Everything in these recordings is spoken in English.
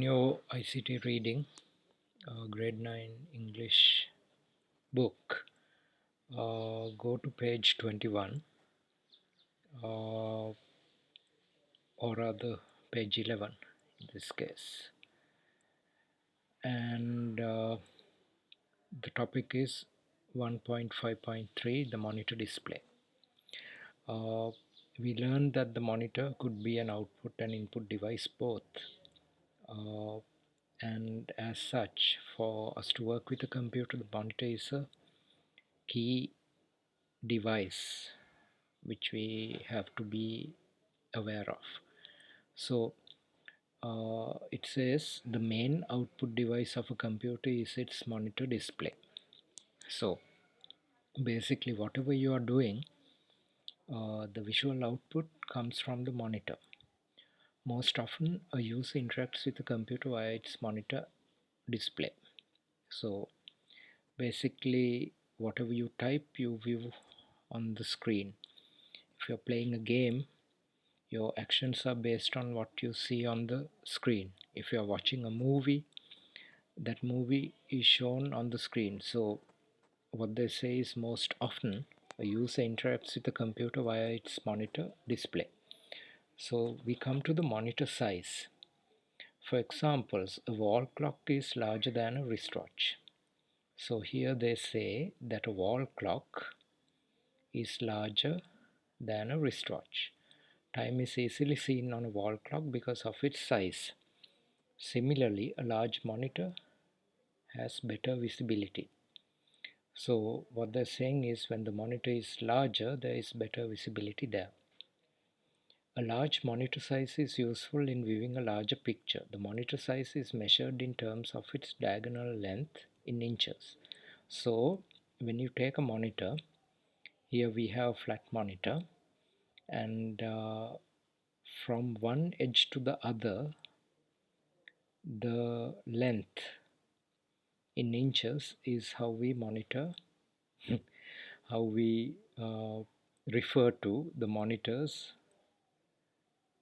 New ICT reading, grade 9 English book. Go to page 21, or rather page 11 in this case. And the topic is 1.5.3, the monitor display. We learned that the monitor could be an output and input device both. And as such, for us to work with a computer, the monitor is a key device which we have to be aware of. So it says the main output device of a computer is its monitor display. So basically whatever you are doing, the visual output comes from the monitor. Most often a user interacts with the computer via its monitor display. So basically whatever you type, you view on the screen. If you're playing a game, your actions are based on what you see on the screen. If you're watching a movie, that movie is shown on the screen. So what they say is most often a user interacts with the computer via its monitor display. So we come to the monitor size. For examples, a wall clock is larger than a wristwatch. So here they say that a wall clock is larger than a wristwatch. Time is easily seen on a wall clock because of its size. Similarly, a large monitor has better visibility. So what they're saying is when the monitor is larger, there is better visibility there. A large monitor size is useful in viewing a larger picture. The monitor size is measured in terms of its diagonal length in inches. So when you take a monitor, here we have a flat monitor, and from one edge to the other, the length in inches is how we monitor how we refer to the monitor's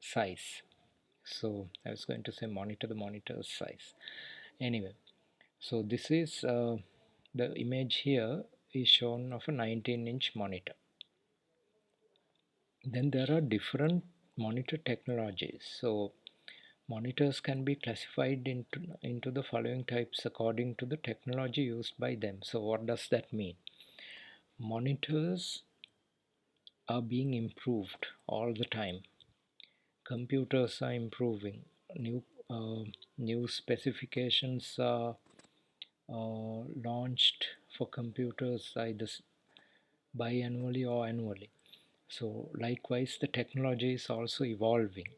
size. So I was going to say the monitor's size. Anyway, so this is the image here is shown of a 19-inch monitor. Then there are different monitor technologies. So monitors can be classified into the following types according to the technology used by them. So what does that mean? Monitors are being improved all the time. Computers are improving. New specifications are launched for computers either biannually or annually. So likewise, the technology is also evolving.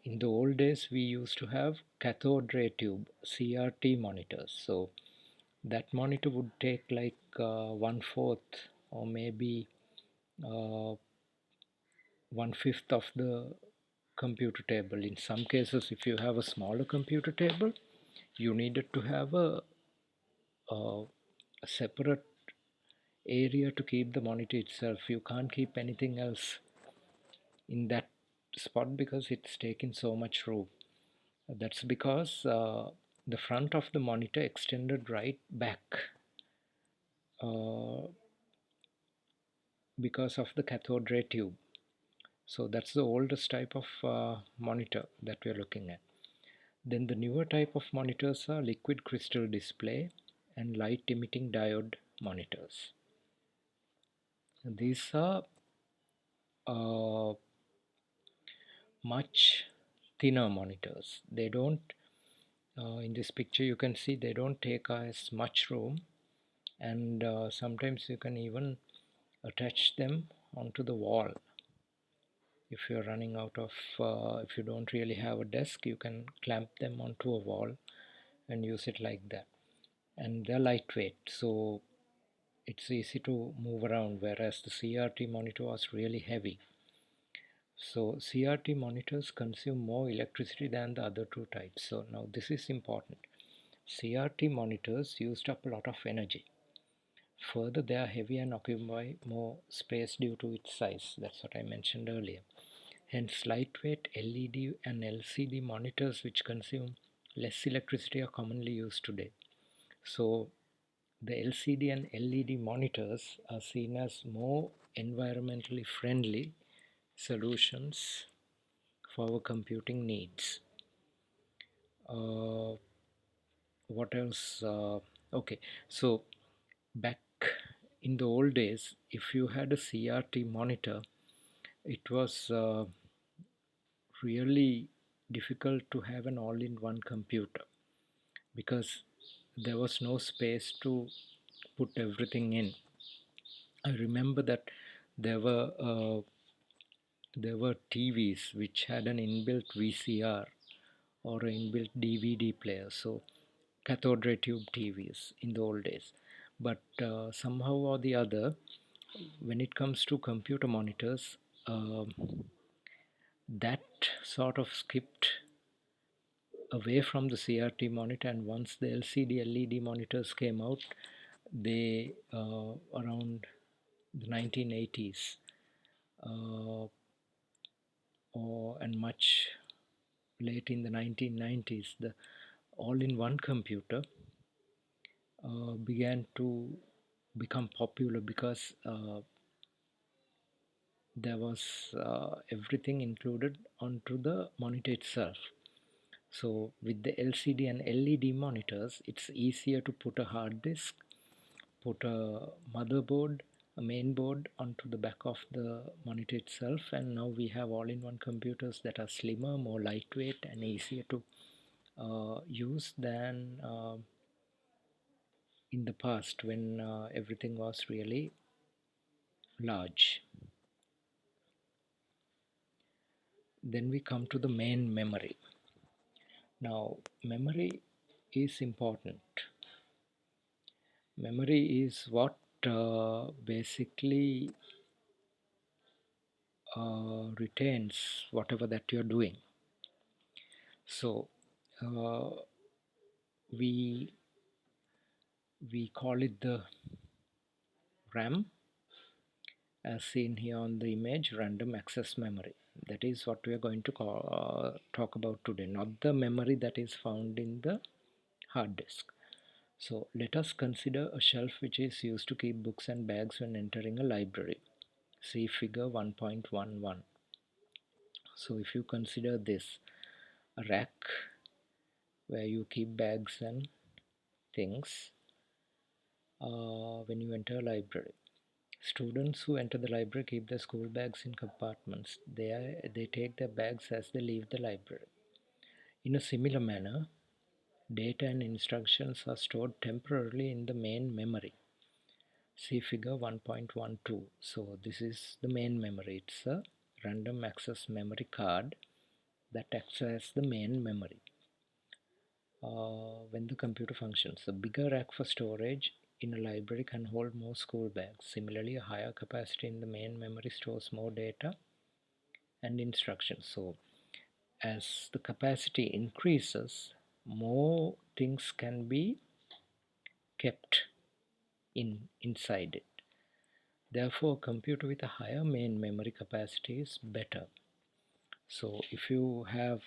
In the old days, we used to have cathode ray tube (CRT) monitors. So that monitor would take like 1/4 or maybe 1/5 of the computer table. In some cases, if you have a smaller computer table, you needed to have a separate area to keep the monitor itself. You can't keep anything else in that spot because it's taking so much room. That's because the front of the monitor extended right back uh, because of the cathode ray tube. So that's the oldest type of monitor that we're looking at. Then the newer type of monitors are liquid crystal display and light emitting diode monitors. These are uh, much thinner monitors. They don't, in this picture you can see they don't take as much room, and sometimes you can even attach them onto the wall. If you're running out of, if you don't really have a desk, you can clamp them onto a wall and use it like that. And they're lightweight, so it's easy to move around, whereas the CRT monitor was really heavy. So CRT monitors consume more electricity than the other two types. So now this is important. CRT monitors used up a lot of energy. Further, they are heavy and occupy more space due to its size. That's what I mentioned earlier. Hence, lightweight LED and LCD monitors which consume less electricity are commonly used today. So the LCD and LED monitors are seen as more environmentally friendly solutions for our computing needs. Uh, what else? Okay, so back in the old days, if you had a CRT monitor, it was really difficult to have an all-in-one computer because there was no space to put everything in. I remember that there were uh, there were TVs which had an inbuilt VCR or an inbuilt DVD player, so cathode ray tube TVs in the old days. But somehow or the other, when it comes to computer monitors, that sort of skipped away from the CRT monitor, and once the LCD LED monitors came out, they around the 1980s and much late in the 1990s, the all-in-one computer began to become popular because there was everything included onto the monitor itself. So with the LCD and LED monitors, it's easier to put a hard disk, put a motherboard, a main board onto the back of the monitor itself, and now we have all-in-one computers that are slimmer, more lightweight, and easier to use than in the past when everything was really large. Then we come to the main memory. Now, memory is important. Memory is what basically retains whatever that you're doing. So uh, we call it the RAM, as seen here on the image, random access memory. That is what we are going to talk about today, not the memory that is found in the hard disk. So let us consider a shelf which is used to keep books and bags when entering a library. See figure 1.11. So if you consider this, a rack where you keep bags and things when you enter a library. Students who enter the library keep their school bags in compartments. They take their bags as they leave the library. In a similar manner, data and instructions are stored temporarily in the main memory. See figure 1.12. So this is the main memory. It's a random access memory card that acts as the main memory when the computer functions. A bigger rack for storage in a library can hold more school bags. Similarly, a higher capacity in the main memory stores more data and instructions. So as the capacity increases, more things can be kept inside it. Therefore, a computer with a higher main memory capacity is better. So if you have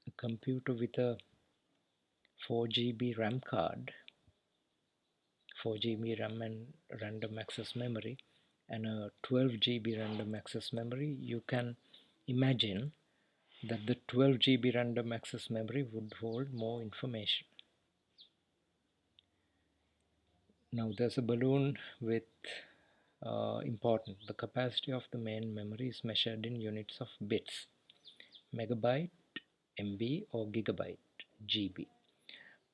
a computer with a 4 GB RAM card, 4 GB RAM and random access memory, and a 12 GB random access memory, you can imagine that the 12 GB random access memory would hold more information. Now there's a balloon with important. The capacity of the main memory is measured in units of bits, megabyte, MB, or gigabyte, GB.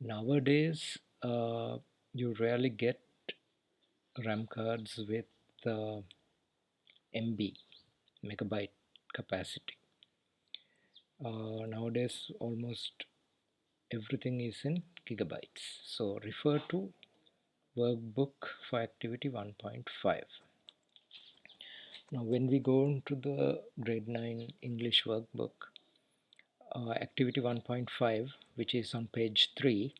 Nowadays, you rarely get RAM cards with MB, megabyte capacity. Nowadays, almost everything is in gigabytes. So refer to workbook for activity 1.5. Now when we go into the grade 9 English workbook, activity 1.5, which is on page 3,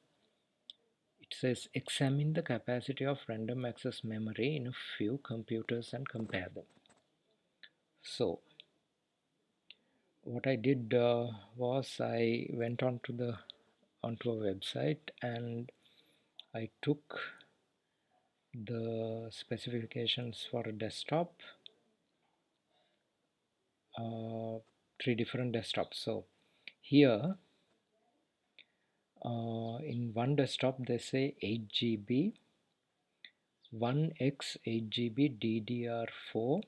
it says examine the capacity of random access memory in a few computers and compare them. So what I did was I went on to the onto a website and I took the specifications for a desktop, 3 different desktops. So here in one desktop they say 8 GB, 1x 8 GB DDR4,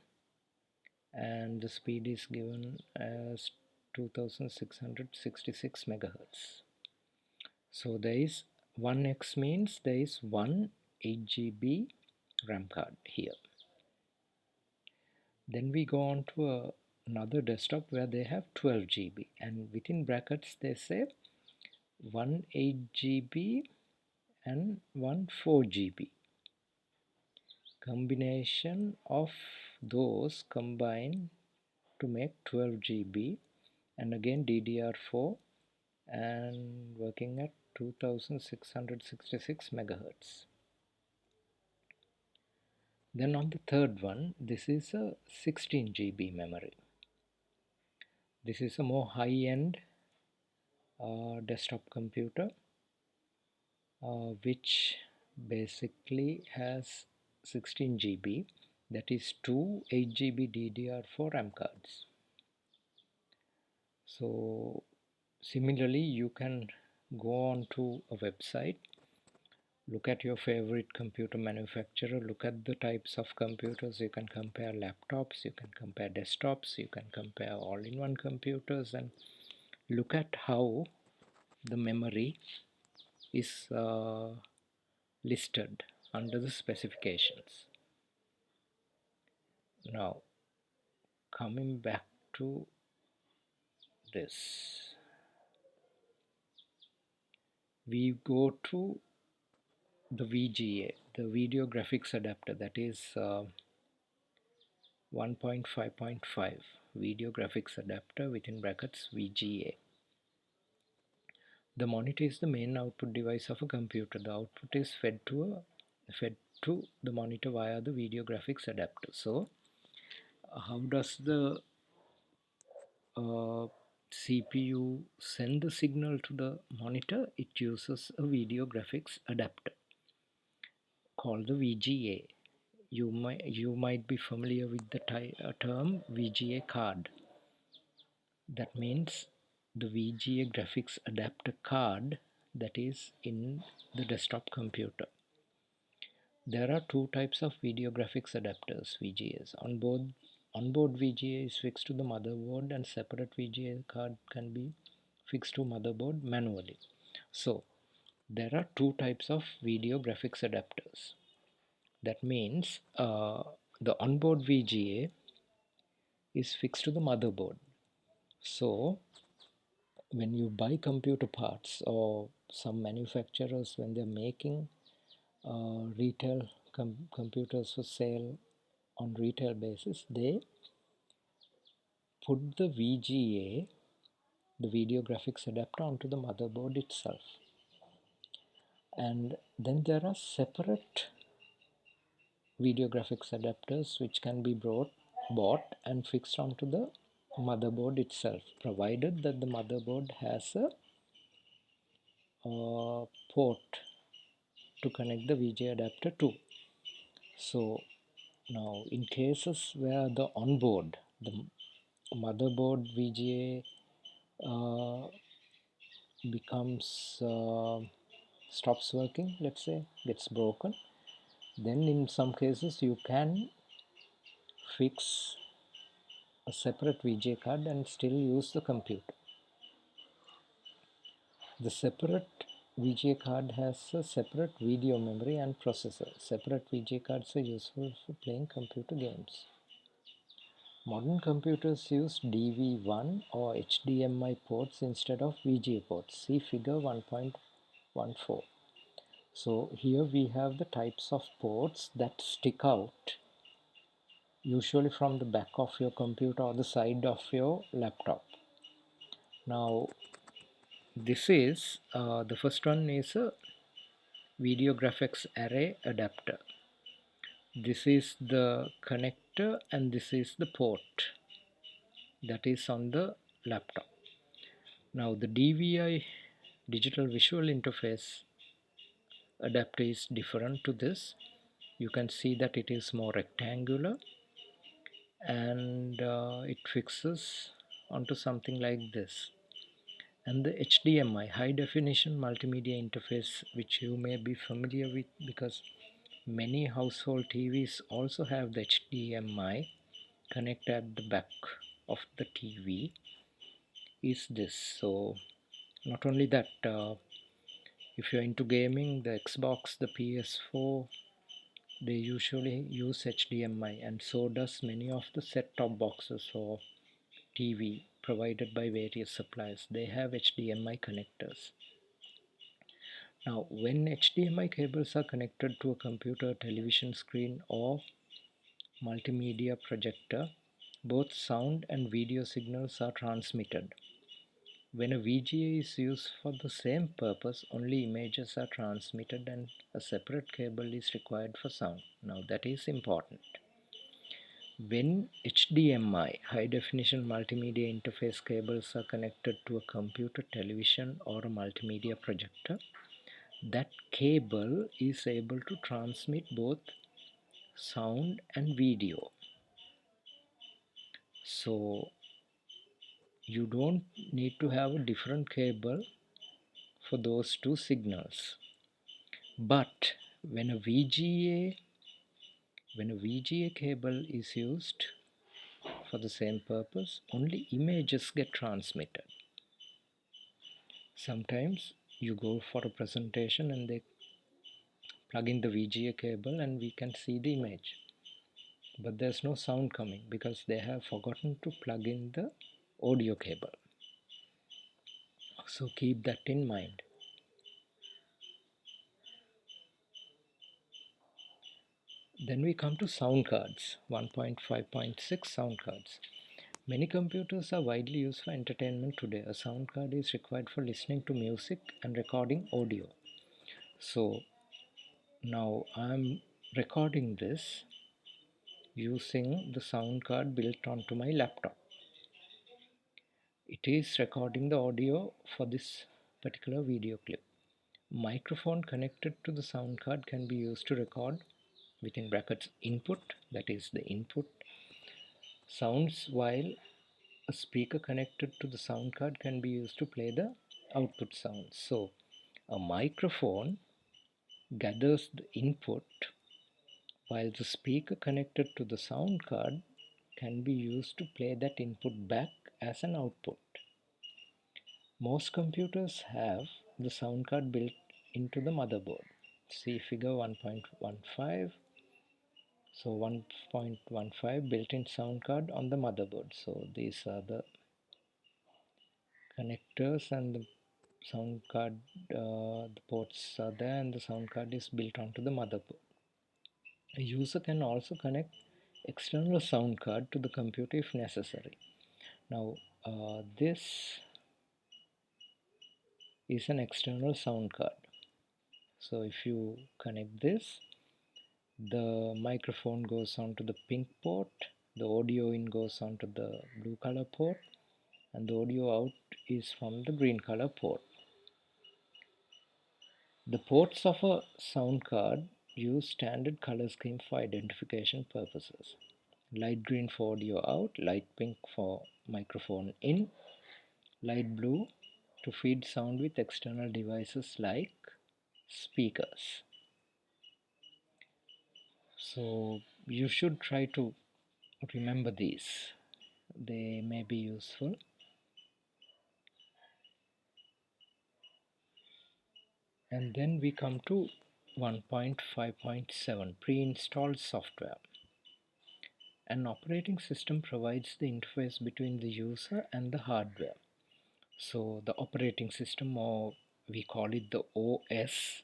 and the speed is given as 2666 megahertz. So there is 1x means there is one 8 GB RAM card here. Then we go on to another desktop where they have 12 GB, and within brackets they say one 8 GB and one 4 GB. Combination of those combine to make 12 GB, and again DDR4 and working at 2666 megahertz. Then on the third one, this is a 16 GB memory. This is a more high-end desktop computer which basically has 16 GB, that is two 8 GB DDR4 RAM cards. So similarly, you can go on to a website, look at your favorite computer manufacturer, look at the types of computers. You can compare laptops, you can compare desktops, you can compare all-in-one computers, and look at how the memory is listed under the specifications. Now coming back to this, we go to the VGA, the video graphics adapter, that is 1.5.5 video graphics adapter within brackets VGA. The monitor is the main output device of a computer. The output is fed to the monitor via the video graphics adapter. So how does the CPU send the signal to the monitor? It uses a video graphics adapter called the VGA. You might be familiar with the term VGA card. That means the VGA graphics adapter card that is in the desktop computer. There are two types of video graphics adapters, VGAs. Onboard VGA is fixed to the motherboard, and separate VGA card can be fixed to motherboard manually. So there are two types of video graphics adapters. That means the onboard VGA is fixed to the motherboard. So when you buy computer parts, or some manufacturers, when they're making retail computers for sale on retail basis, they put the VGA, the video graphics adapter, onto the motherboard itself. And then there are separate video graphics adapters which can be bought and fixed onto the motherboard itself, provided that the motherboard has a port to connect the VGA adapter to. So now in cases where the onboard, the motherboard VGA becomes stops working, let's say gets broken, then in some cases you can fix a separate VGA card and still use the computer. The separate VGA card has a separate video memory and processor. Separate VGA cards are useful for playing computer games. Modern computers use DV1 or HDMI ports instead of VGA ports. See figure 1.14. So here we have the types of ports that stick out, usually from the back of your computer or the side of your laptop. Now this is the first one is a video graphics array adapter. This is the connector and this is the port that is on the laptop. Now the DVI Digital visual interface adapter is different to this. You can see that it is more rectangular, and it fixes onto something like this. And the HDMI, high definition multimedia interface, which you may be familiar with because many household TVs also have the HDMI connect at the back of the TV, is this. So not only that, if you're into gaming, the Xbox, the PS4, they usually use HDMI, and so does many of the set-top boxes or TV provided by various suppliers. They have HDMI connectors. Now, when HDMI cables are connected to a computer, television screen, or multimedia projector, both sound and video signals are transmitted. When a VGA is used for the same purpose, only images are transmitted and a separate cable is required for sound. Now that is important. When HDMI, high definition multimedia interface cables are connected to a computer, television, or a multimedia projector, that cable is able to transmit both sound and video. So you don't need to have a different cable for those two signals. But when a VGA cable is used for the same purpose, only images get transmitted. Sometimes you go for a presentation and they plug in the VGA cable and we can see the image, but there's no sound coming because they have forgotten to plug in the audio cable. So keep that in mind. Then we come to sound cards, 1.5.6 sound cards. Many computers are widely used for entertainment today. A sound card is required for listening to music and recording audio. So now I'm recording this using the sound card built onto my laptop. It is recording the audio for this particular video clip. Microphone connected to the sound card can be used to record within brackets input, that is the input sounds, while a speaker connected to the sound card can be used to play the output sounds. So a microphone gathers the input while the speaker connected to the sound card can be used to play that input back as an output. Most computers have the sound card built into the motherboard. See figure 1.15. So 1.15 built-in sound card on the motherboard. So these are the connectors and the sound card, the ports are there and the sound card is built onto the motherboard. A user can also connect external sound card to the computer if necessary. Now this is an external sound card. So if you connect this, the microphone goes onto the pink port, the audio in goes onto the blue color port, and the audio out is from the green color port. The ports of a sound card use standard color scheme for identification purposes. Light green for audio out, light pink for microphone in, light blue to feed sound with external devices like speakers. So you should try to remember these. They may be useful. And then we come to 1.5.7 pre-installed software. An operating system provides the interface between the user and the hardware. So the operating system, or we call it the OS,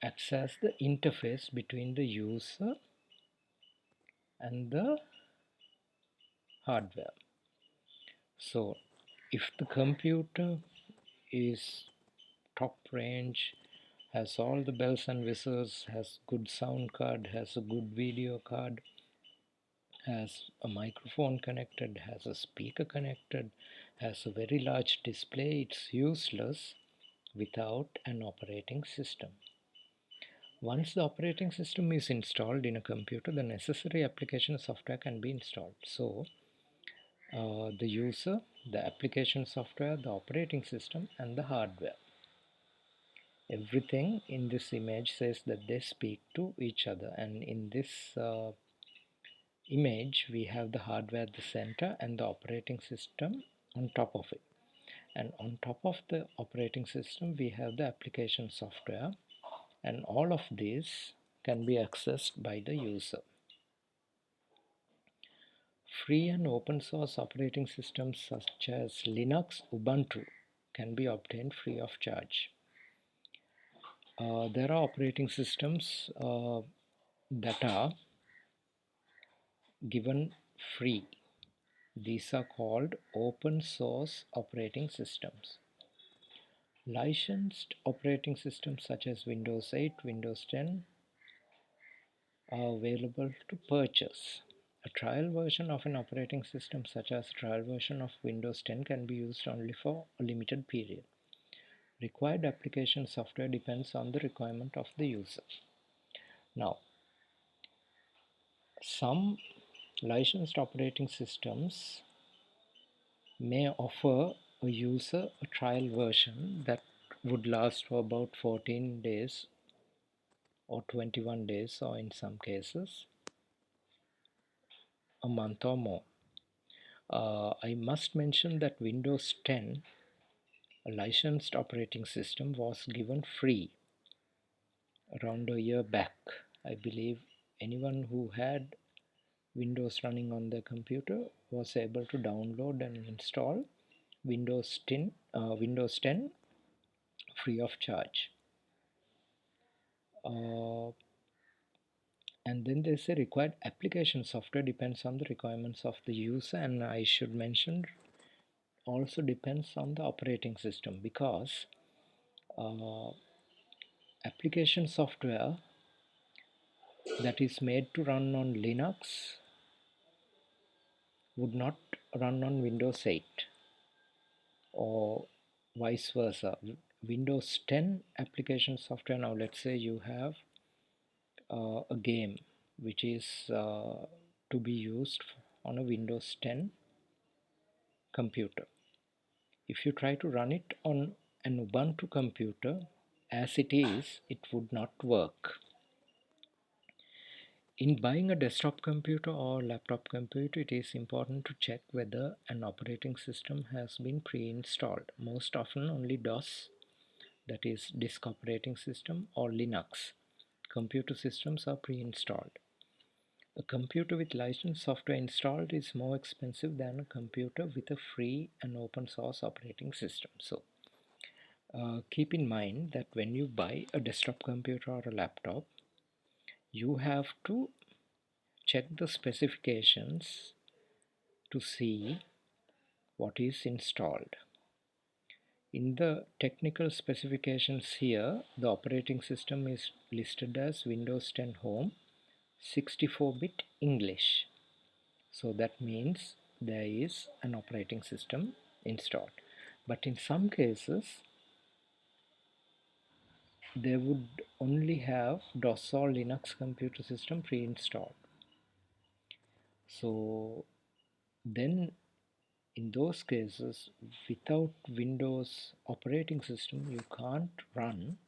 acts as the interface between the user and the hardware. So if the computer is top range, has all the bells and whistles, has good sound card, has a good video card, has a microphone connected, has a speaker connected, has a very large display, it's useless without an operating system. Once the operating system is installed in a computer, the necessary application software can be installed. So, the user, the application software, the operating system, and the hardware. Everything in this image says that they speak to each other, and in this image we have the hardware at the center and the operating system on top of it. And on top of the operating system we have the application software, and all of these can be accessed by the user. Free and open source operating systems such as Linux, Ubuntu can be obtained free of charge. There are operating systems that are given free. These are called open source operating systems. Licensed operating systems such as Windows 8, Windows 10 are available to purchase. A trial version of an operating system such as a trial version of Windows 10 can be used only for a limited period. Required application software depends on the requirement of the user. Now, some licensed operating systems may offer a user a trial version that would last for about 14 days or 21 days, or in some cases a month or more. I must mention that Windows 10, a licensed operating system, was given free around a year back. I believe anyone who had Windows running on their computer was able to download and install Windows 10 free of charge. And then there's a required application software depends on the requirements of the user, and I should mention also depends on the operating system, because application software that is made to run on Linux would not run on Windows 8, or vice versa. Windows 10 application software, now let's say you have a game which is to be used on a Windows 10 computer. If you try to run it on an Ubuntu computer as it is, it would not work. In buying a desktop computer or laptop computer, it is important to check whether an operating system has been pre-installed. Most often only DOS, that is disk operating system, or Linux computer systems are pre-installed. A computer with licensed software installed is more expensive than a computer with a free and open source operating system. So keep in mind that when you buy a desktop computer or a laptop, you have to check the specifications to see what is installed. In the technical specifications here, the operating system is listed as Windows 10 Home 64-bit English. So that means there is an operating system installed. But in some cases, they would only have DOS or Linux computer system pre-installed. So then in those cases, without Windows operating system, you can't run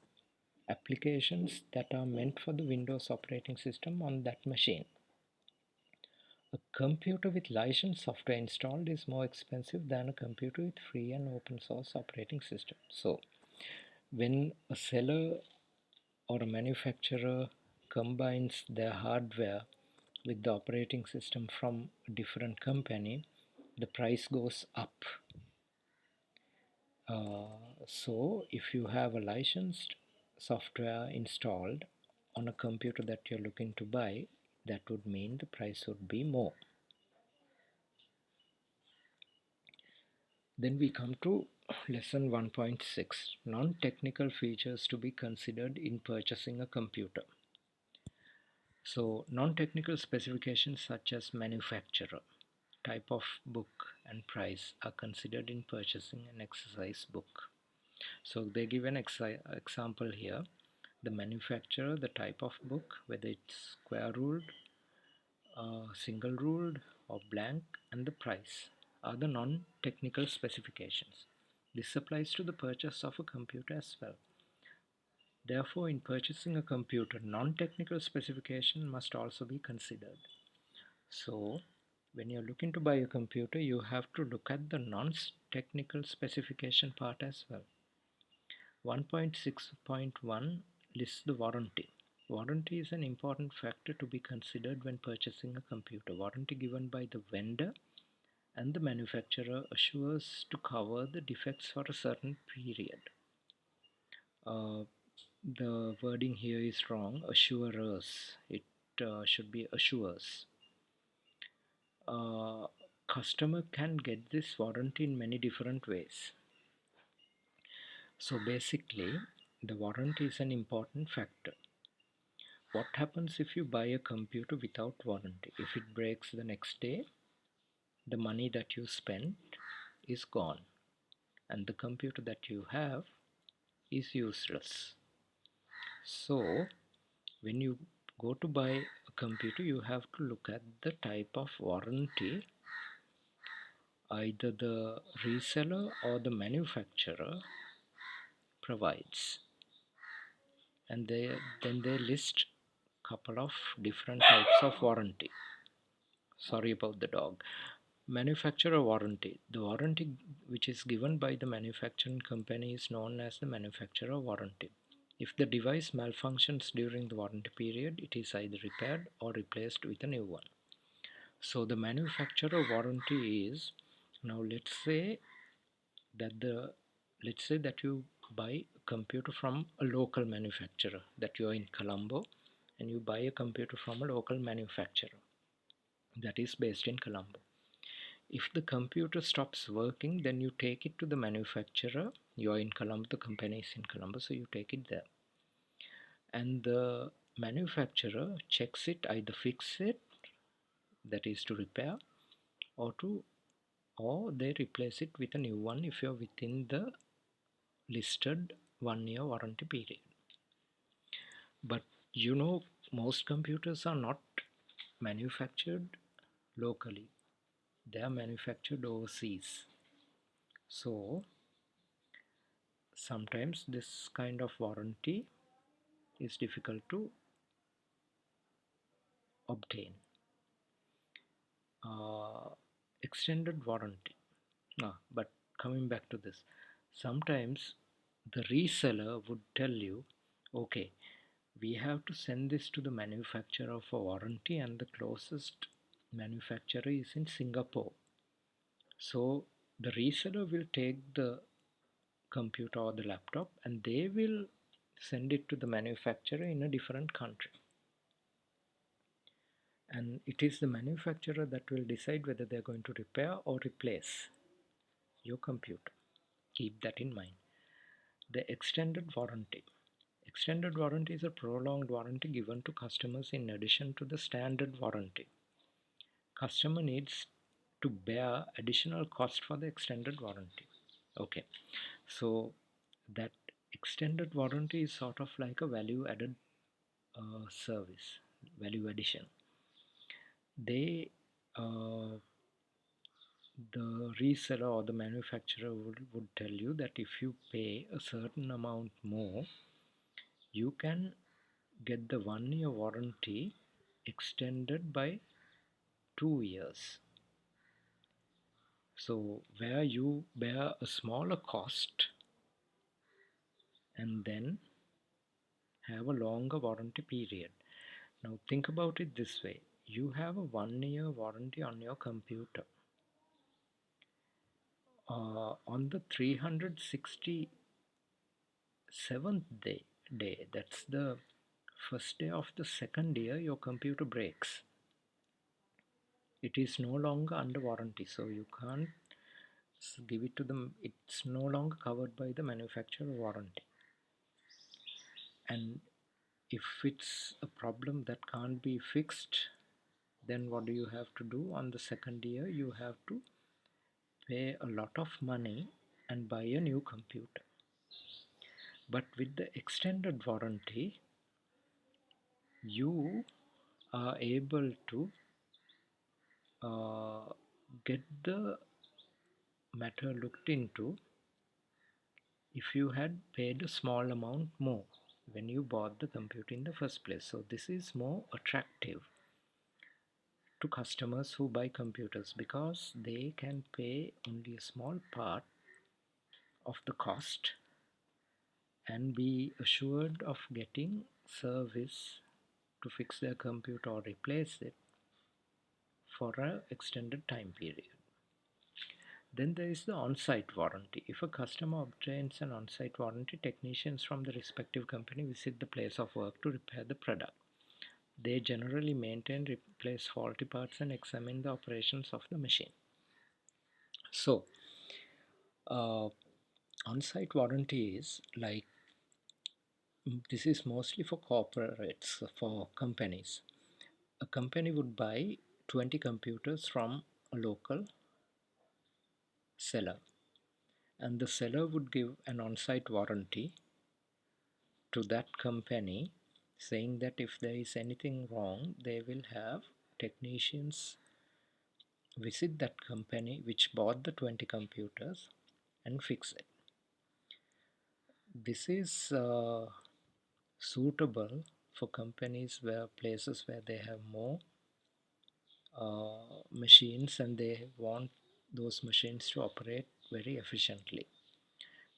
applications that are meant for the Windows operating system on that machine. A computer with licensed software installed is more expensive than a computer with free and open source operating system. So when a seller or a manufacturer combines their hardware with the operating system from a different company, the price goes up. So if you have a licensed software installed on a computer that you're looking to buy, that would mean the price would be more. Then we come to lesson 1.6, non-technical features to be considered in purchasing a computer. So non-technical specifications such as manufacturer, type of book, and price are considered in purchasing an exercise book. So they give an example here: the manufacturer, the type of book, whether it's square ruled, single ruled or blank, and the price are the non-technical specifications. This applies to the purchase of a computer as well. Therefore, in purchasing a computer, non-technical specification must also be considered. So, when you're looking to buy a computer, you have to look at the non-technical specification part as well. 1.6.1 lists the warranty. Warranty is an important factor to be considered when purchasing a computer. Warranty given by the vendor and the manufacturer assures to cover the defects for a certain period. The wording here is wrong, assurers. It should be assures. Customer can get this warranty in many different ways. So basically, the warranty is an important factor. What happens if you buy a computer without warranty? If it breaks the next day, the money that you spent is gone, and the computer that you have is useless. So when you go to buy a computer, you have to look at the type of warranty either the reseller or the manufacturer provides, and then they list couple of different types of warranty. Sorry about the dog. Manufacturer warranty. The warranty which is given by the manufacturing company is known as the manufacturer warranty. If the device malfunctions during the warranty period, it is either repaired or replaced with a new one. So the manufacturer warranty is, now let's say that you buy a computer from a local manufacturer, that you are in Colombo and you buy a computer from a local manufacturer that is based in Colombo. If the computer stops working, then you take it to the manufacturer. You are in Colombo, the company is in Colombo, so you take it there. And the manufacturer checks it, either fix it, that is to repair, or they replace it with a new one if you're within the listed 1 year warranty period. But most computers are not manufactured locally. They are manufactured overseas. So sometimes this kind of warranty is difficult to obtain. Extended warranty. But coming back to this, sometimes the reseller would tell you, okay, we have to send this to the manufacturer for warranty, and the closest manufacturer is in Singapore. So the reseller will take the computer or the laptop and they will send it to the manufacturer in a different country. And it is the manufacturer that will decide whether they're going to repair or replace your computer. Keep that in mind. The extended warranty. Extended warranty is a prolonged warranty given to customers in addition to the standard warranty. Customer needs to bear additional cost for the extended warranty. Okay, so that extended warranty is sort of like a value added service, value addition. They the reseller or the manufacturer would tell you that if you pay a certain amount more, you can get the 1 year warranty extended by 2 years. So where you bear a smaller cost and then have a longer warranty period. Now think about it this way. You have a 1 year warranty on your computer. On the 367th day, that's the first day of the second year, your computer breaks. It is no longer under warranty, so you can't give it to them. It's no longer covered by the manufacturer warranty. And if it's a problem that can't be fixed, then what do you have to do? On the second year, you have to pay a lot of money and buy a new computer. But with the extended warranty, you are able to uh, get the matter looked into if you had paid a small amount more when you bought the computer in the first place. So this is more attractive to customers who buy computers because they can pay only a small part of the cost and be assured of getting service to fix their computer or replace it for an extended time period. Then there is the on-site warranty. If a customer obtains an on-site warranty, technicians from the respective company visit the place of work to repair the product. They generally maintain, replace faulty parts and examine the operations of the machine. So, uh, on-site warranty is like, this is mostly for corporates, for companies. A company would buy 20 computers from a local seller, and the seller would give an on-site warranty to that company, saying that if there is anything wrong, they will have technicians visit that company which bought the 20 computers and fix it. This is suitable for companies where places where they have more machines and they want those machines to operate very efficiently.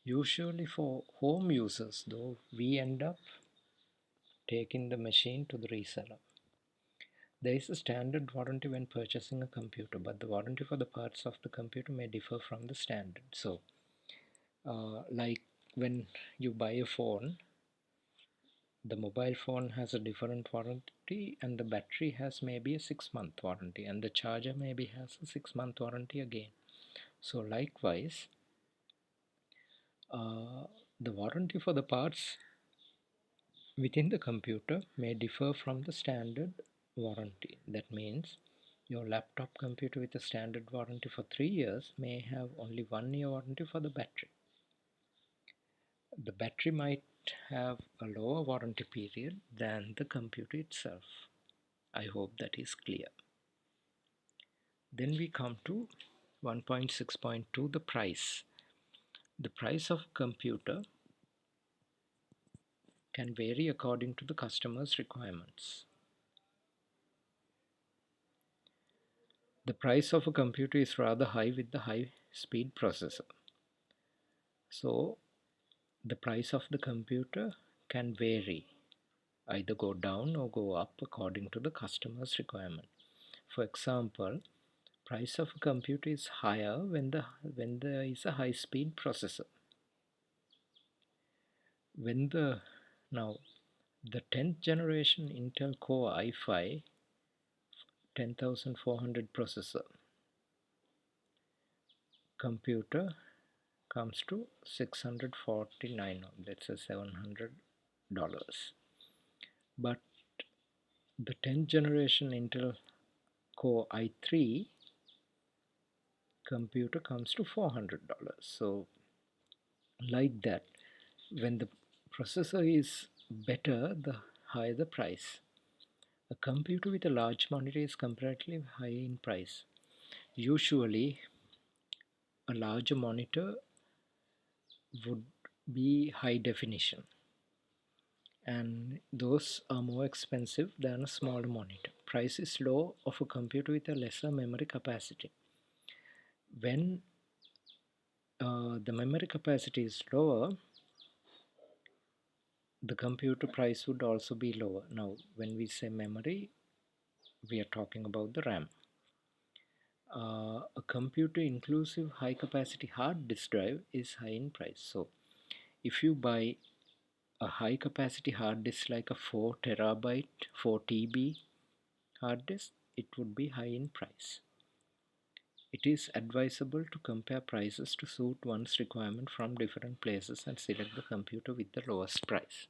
Usually for home users though, we end up taking the machine to the reseller. There is a standard warranty when purchasing a computer, but the warranty for the parts of the computer may differ from the standard. So, like when you buy a phone, the mobile phone has a different warranty, and the battery has maybe a 6-month warranty, and the charger maybe has a 6-month warranty again. So, likewise, uh, the warranty for the parts within the computer may differ from the standard warranty. That means your laptop computer with a standard warranty for 3 years may have only 1 year warranty for the battery. The battery might have a lower warranty period than the computer itself. I hope that is clear. Then we come to 1.6.2, the price. The price of a computer can vary according to the customer's requirements. The price of a computer is rather high with the high-speed processor. So the price of the computer can vary, either go down or go up according to the customer's requirement. For example, price of a computer is higher when there is a high-speed processor. Now the 10th generation Intel Core i5 10400 processor computer comes to 649, let's say $700. But the 10th generation Intel Core i3 computer comes to $400. So like that, when the processor is better, the higher the price. A computer with a large monitor is comparatively high in price. Usually a larger monitor would be high definition, and those are more expensive than a smaller monitor. Price is low of a computer with a lesser memory capacity. When the memory capacity is lower, the computer price would also be lower. Now, when we say memory, we are talking about the RAM. A computer inclusive high capacity hard disk drive is high in price. So, if you buy a high capacity hard disk like a 4 terabyte 4 TB hard disk, it would be high in price. It is advisable to compare prices to suit one's requirement from different places and select the computer with the lowest price.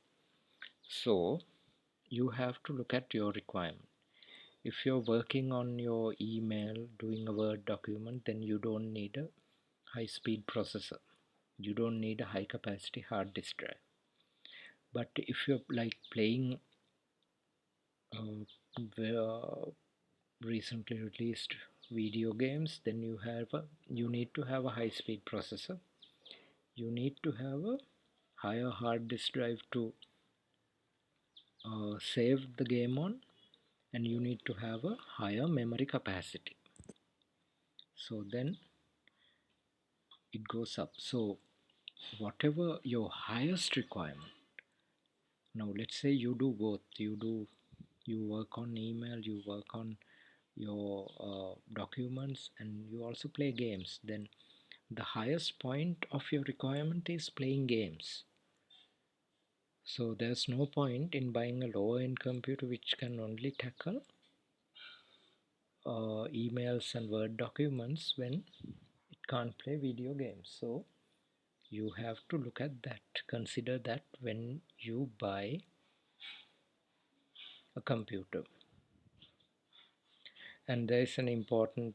So you have to look at your requirement. If you're working on your email, doing a Word document, then you don't need a high speed processor. You don't need a high capacity hard disk drive. But if you're like playing recently released video games, then you need to have a high speed processor. You need to have a higher hard disk drive to save the game on, and you need to have a higher memory capacity. So then it goes up. So whatever your highest requirement, now let's say you do both. You work on email, you work on your documents, and you also play games. Then the highest point of your requirement is playing games. So there's no point in buying a lower end computer which can only tackle emails and Word documents when it can't play video games. So you have to look at that, consider that when you buy a computer. And there's an important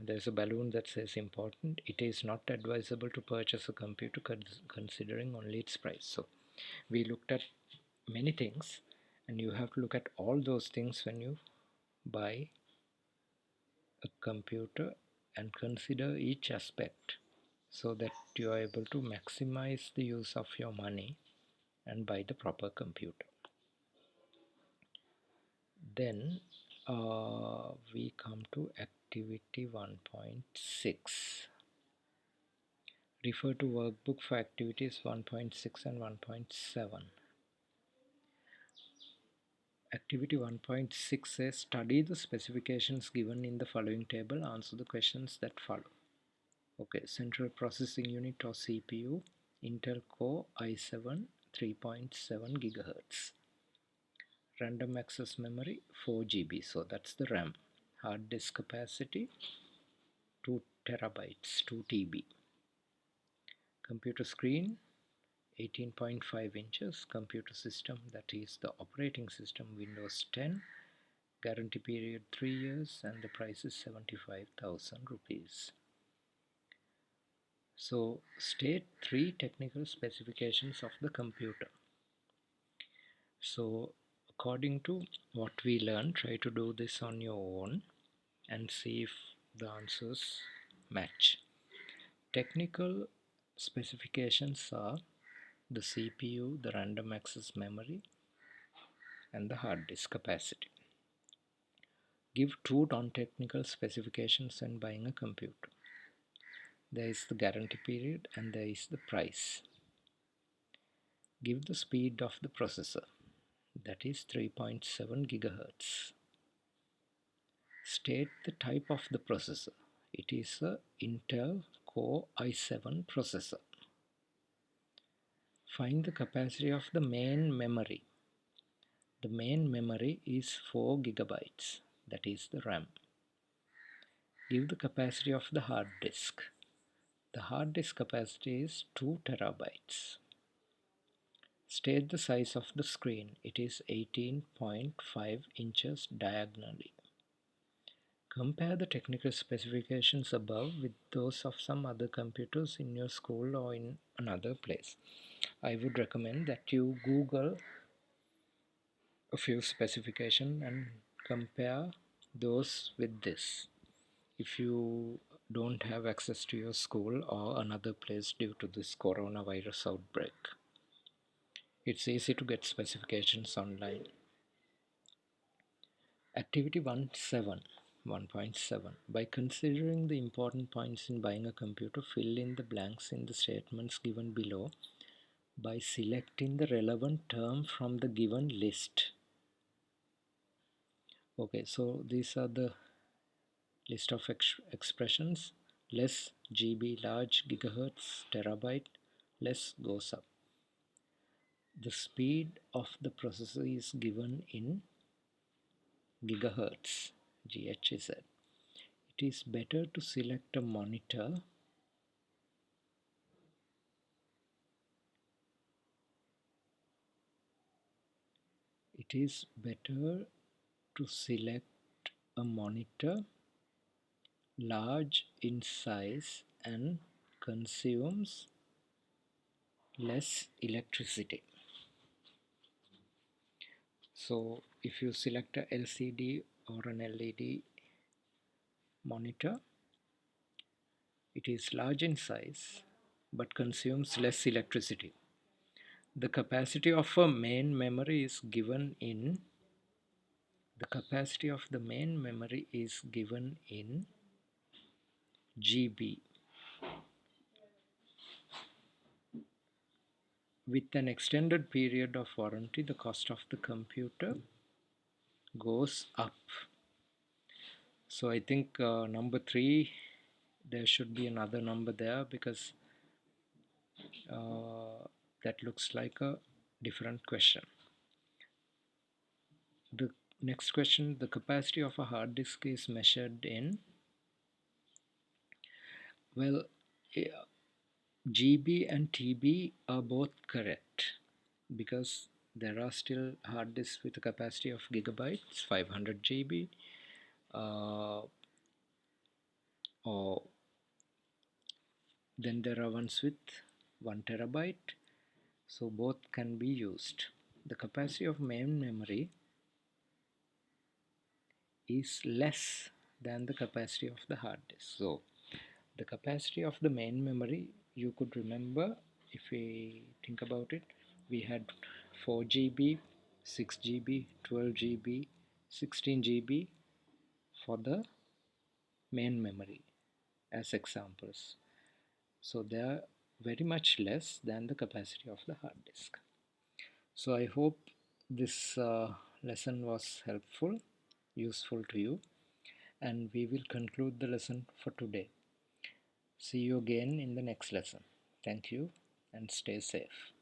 there's a balloon that says important. It is not advisable to purchase a computer considering only its price. So we looked at many things, and you have to look at all those things when you buy a computer and consider each aspect so that you are able to maximize the use of your money and buy the proper computer. Then we come to activity 1.6. Refer to workbook for activities 1.6 and 1.7. Activity 1.6 says study the specifications given in the following table, answer the questions that follow. Okay, Central Processing Unit or CPU, Intel Core i7 3.7 GHz. Random access memory 4 GB, so that's the RAM. Hard disk capacity 2 terabytes, 2 TB. Computer screen 18.5 inches. Computer system, that is the operating system, Windows 10. Guarantee period 3 years, and the price is 75,000 rupees. So state 3 technical specifications of the computer. So according to what we learned, try to do this on your own and see if the answers match. Technical specifications are the CPU, the random access memory, and the hard disk capacity. Give 2 non-technical specifications when buying a computer. There is the guarantee period and there is the price. Give the speed of the processor, that is 3.7 GHz. State the type of the processor. It is a Intel Core i7 processor. Find the capacity of the main memory. The main memory is 4 GB, that is the RAM. Give the capacity of the hard disk. The hard disk capacity is 2 terabytes. State the size of the screen. It is 18.5 inches diagonally. Compare the technical specifications above with those of some other computers in your school or in another place. I would recommend that you Google a few specifications and compare those with this. If you don't have access to your school or another place due to this coronavirus outbreak, it's easy to get specifications online. Activity 1.7. By considering the important points in buying a computer, fill in the blanks in the statements given below by selecting the relevant term from the given list. Okay, so these are the list of expressions. Less GB, large, gigahertz, terabyte, less goes up. The speed of the processor is given in gigahertz, GHz. It is better to select a monitor large in size and consumes less electricity. So if you select a LCD or an LED monitor, it is large in size but consumes less electricity. The capacity of a main memory is given in GB. With an extended period of warranty, the cost of the computer goes up. So I think number 3, there should be another number there, because that looks like a different question. The next question, the capacity of a hard disk is measured in, well, GB and TB are both correct, because there are still hard disks with a capacity of gigabytes, 500 GB, or then there are ones with 1 terabyte, so both can be used. The capacity of main memory is less than the capacity of the hard disk. So the capacity of the main memory, you could remember, if we think about it, we had 4 GB, 6 GB, 12 GB, 16 GB for the main memory as examples. So they are very much less than the capacity of the hard disk. So I hope this lesson was helpful, useful to you, and we will conclude the lesson for today. See you again in the next lesson. Thank you and stay safe.